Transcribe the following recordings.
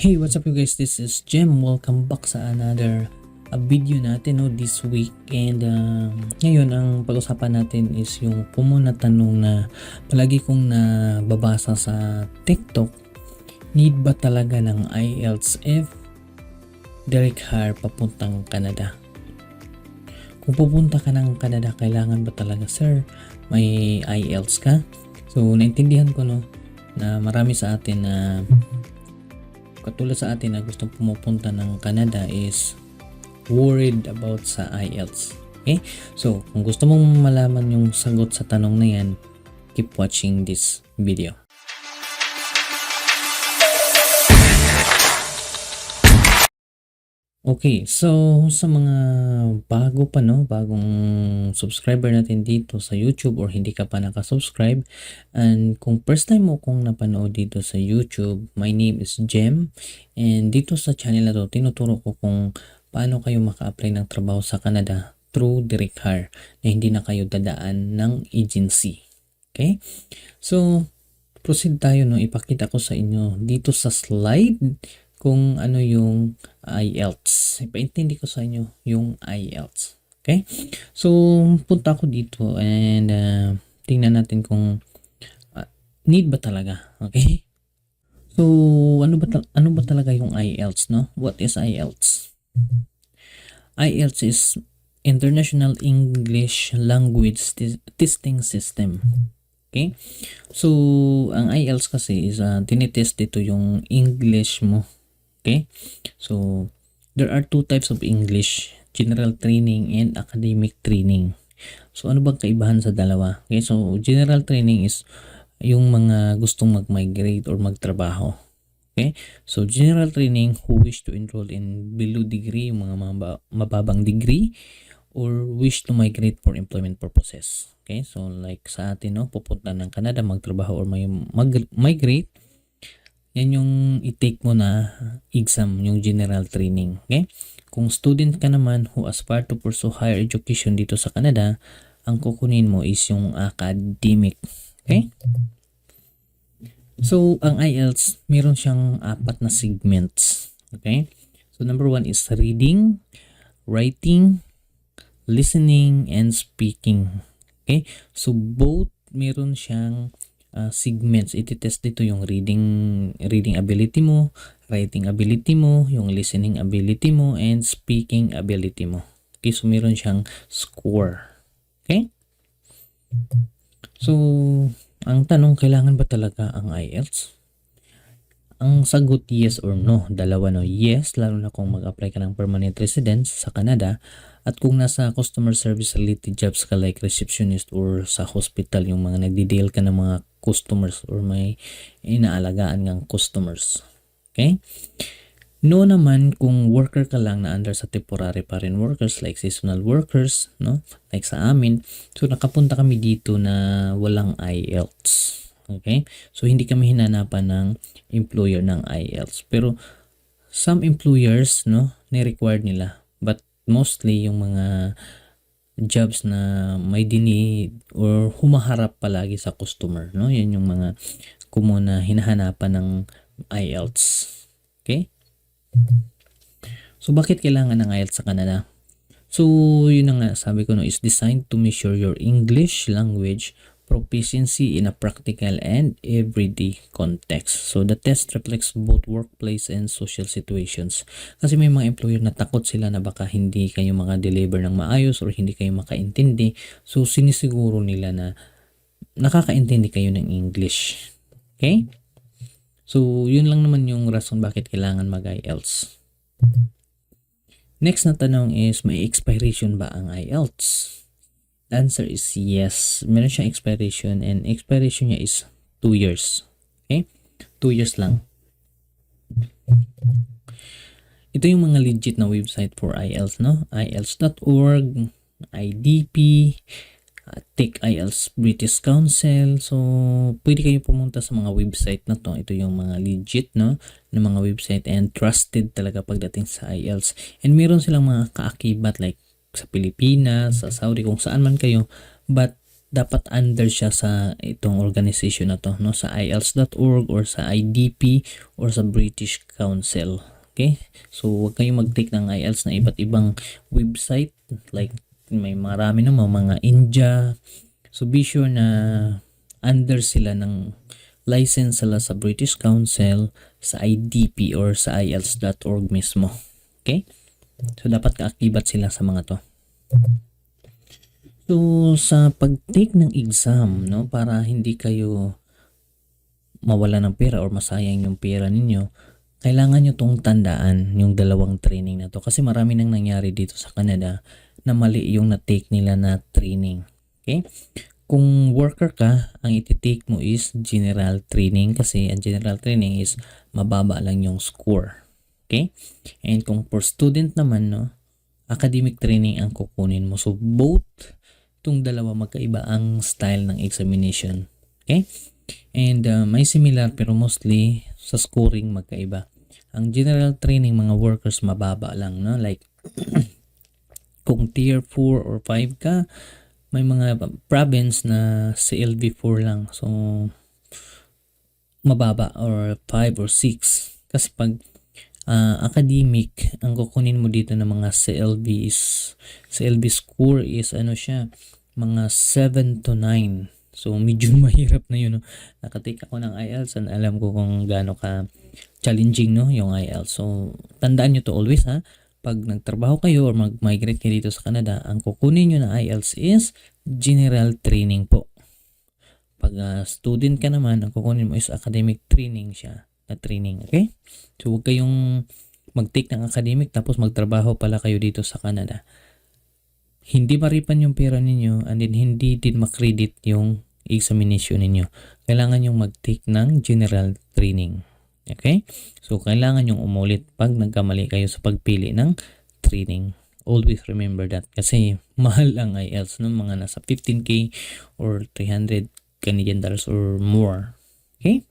Hey, what's up you guys? This is Jem. Welcome back sa another video natin this week. And ngayon ang pag-usapan natin is yung na tanong na palagi kong nababasa sa TikTok. Need ba talaga ng IELTS if direct hire papuntang Canada? Kung pupunta ka ng Canada, kailangan ba talaga, sir, may IELTS ka? So, naintindihan ko na marami sa atin na katulad sa atin na gustong pumupunta ng Canada is worried about sa IELTS. Okay? So, kung gusto mong malaman yung sagot sa tanong na yan, keep watching this video. Okay, so sa mga bagong subscriber natin dito sa YouTube or hindi ka pa nakasubscribe, and kung first time mo kong napanood dito sa YouTube, my name is Jem, and dito sa channel na to, tinuturo ko kung paano kayo maka-apply ng trabaho sa Canada through direct hire na hindi na kayo dadaan ng agency. Okay? So, proceed tayo, ipakita ko sa inyo dito sa slide kung ano yung IELTS. Ipaintindi ko sa inyo yung IELTS. Okay? So, punta ako dito and tingnan natin kung need ba talaga. Okay? So, ano ba talaga yung IELTS, no? What is IELTS? IELTS is International English Language Testing System. Okay? So, ang IELTS kasi is tinitest dito yung English mo. Okay? So, there are two types of English, general training and academic training. So, ano bang kaibahan sa dalawa? Okay? So, general training is yung mga gustong mag-migrate or magtrabaho. Okay? So, general training who wish to enroll in below degree, yung mga mababang degree, or wish to migrate for employment purposes. Okay? So, like sa atin, pupunta ng Canada, magtrabaho or migrate, yan yung i-take mo na exam, yung general training. Okay? Kung student ka naman who aspire to pursue higher education dito sa Canada, ang kukunin mo is yung academic. Okay? So, ang IELTS, meron siyang 4 na segments. Okay? So, number 1 is reading, writing, listening, and speaking. Okay? So, both meron siyang segments. Iti-test dito yung reading ability mo, writing ability mo, yung listening ability mo, and speaking ability mo. Okay, so meron siyang score. Okay? So, ang tanong, kailangan ba talaga ang IELTS? Ang sagot, yes or no. Dalawa, no. Yes, lalo na kung mag-apply ka ng permanent residence sa Canada, at kung nasa customer service related jobs ka like receptionist or sa hospital, yung mga nagdi-deal ka ng mga customers or may inaalagaan ng customers. Okay? No naman kung worker ka lang na under sa temporary foreign workers like seasonal workers, no? Like sa amin. So nakapunta kami dito na walang IELTS. Okay? So hindi kami hinanapan ng employer ng IELTS. Pero some employers, ni-required nila. But mostly yung mga jobs na may dinid or humaharap palagi sa customer, yan yung mga common na hinahanapan ng IELTS. Okay? So, bakit kailangan ng IELTS sa Canada? So, yun na nga, sabi ko, is designed to measure your English language proficiency in a practical and everyday context. So, the test reflects both workplace and social situations. Kasi may mga employer na takot sila na baka hindi kayo maka-deliver ng maayos or hindi kayo makaintindi. So, sinisiguro nila na nakakaintindi kayo ng English. Okay? So, yun lang naman yung rason bakit kailangan mag-IELTS. Next na tanong is, may expiration ba ang IELTS? The answer is yes. Meron siyang expiration and expiration niya is 2 years. Okay? 2 years lang. Ito yung mga legit na website for IELTS, IELTS.org, IDP, Take IELTS British Council. So, pwede kayo pumunta sa mga website na to. Ito yung mga legit, na mga website and trusted talaga pagdating sa IELTS. And meron silang mga kaakibat like sa Pilipinas, sa Saudi, kung saan man kayo. But dapat under siya sa itong organization na to, no? Sa IELTS.org or sa IDP or sa British Council. Okay? So, huwag kayong mag-take ng IELTS na iba't ibang website. Like, may marami naman, mga India. So, be sure na under sila ng license sila sa British Council, sa IDP or sa IELTS.org mismo. Okay? So, dapat kaakibat sila sa mga to. So, sa pag-take ng exam, no, para hindi kayo mawala ng pera or masayang yung pera ninyo, kailangan nyo tong tandaan yung dalawang training na to. Kasi marami nang nangyari dito sa Canada na mali yung na-take nila na training. Okay? Kung worker ka, ang iti-take mo is general training kasi ang general training is mababa lang yung score. Okay? And kung for student naman, no, academic training ang kukunin mo. So, both itong dalawa magkaiba ang style ng examination. Okay? And may similar pero mostly sa scoring magkaiba. Ang general training mga workers mababa lang, no? Like kung tier 4 or 5 ka, may mga province na CLV 4 lang. So mababa or 5 or 6. Kasi pag academic, ang kukunin mo dito ng mga CLV score is ano siya, mga 7 to 9. So medyo mahirap na yun, no? Nakatake ako ng IELTS and alam ko kung gaano ka challenging, no, yung IELTS. So tandaan nyo to always, ha. Pag nagtrabaho kayo or mag-migrate kayo dito sa Canada, ang kukunin nyo na IELTS is general training po. Pag student ka naman, ang kukunin mo is academic training siya. Na training, okay? So, huwag kayong mag-take ng academic tapos magtrabaho pala kayo dito sa Canada. Hindi maripan yung pera ninyo and then hindi din makredit yung examination ninyo. Kailangan yung mag-take ng general training. Okay? So, kailangan yung umulit pag nagkamali kayo sa pagpili ng training. Always remember that kasi mahal ang IELTS, no? Mga nasa 15K or 300 Canadian dollars or more. Okay?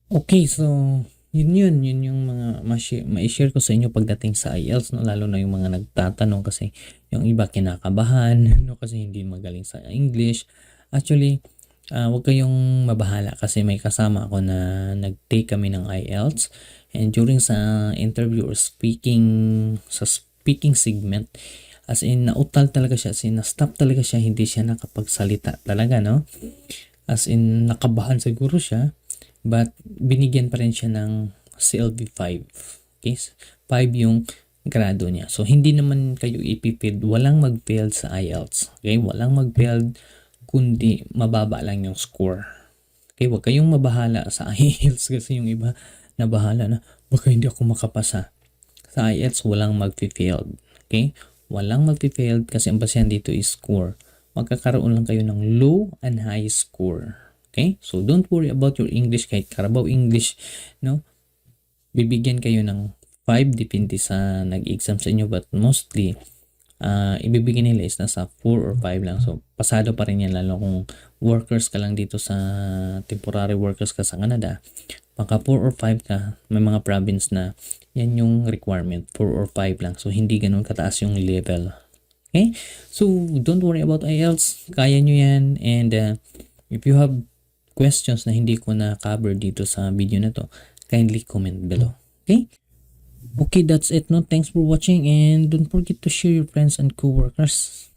Okay, so yun yung mga ma-share ko sa inyo pagdating sa IELTS, no? Lalo na yung mga nagtatanong kasi yung iba kinakabahan, no? Kasi hindi magaling sa English. Actually, huwag kayong mabahala kasi may kasama ako na nag-take kami ng IELTS and during sa interview or speaking segment, as in nautal talaga siya, as in na-stop talaga siya, hindi siya nakapagsalita talaga, no? As in nakabahan siguro siya. But binigyan pa rin siya ng CLV 5. Okay? 5 yung grado niya. So, hindi naman kayo ipipild. Walang mag-failed sa IELTS. Okay? Walang mag-failed kundi mababa lang yung score. Okay? Huwag kayong mabahala sa IELTS kasi yung iba nabahala na baka hindi ako makapasa. Sa IELTS, walang mag-failed. Okay? Walang mag-failed kasi ang basehan dito is score. Magkakaroon lang kayo ng low and high score. Okay? So, don't worry about your English kahit Carabao English, no? Bibigyan kayo ng 5 depende sa nag-exam sa inyo but mostly, ibibigay nila is nasa 4 or 5 lang. So, pasado pa rin yan lalo kung workers ka lang dito sa temporary workers ka sa Canada. Maka 4 or 5 ka, may mga province na yan yung requirement, 4 or 5 lang. So, hindi ganun kataas yung level. Okay? So, don't worry about IELTS. Kaya nyo yan. And if you have questions na hindi ko na cover dito sa video na to, kindly comment below. Okay? Okay, that's it, no? Thanks for watching and don't forget to share your friends and coworkers.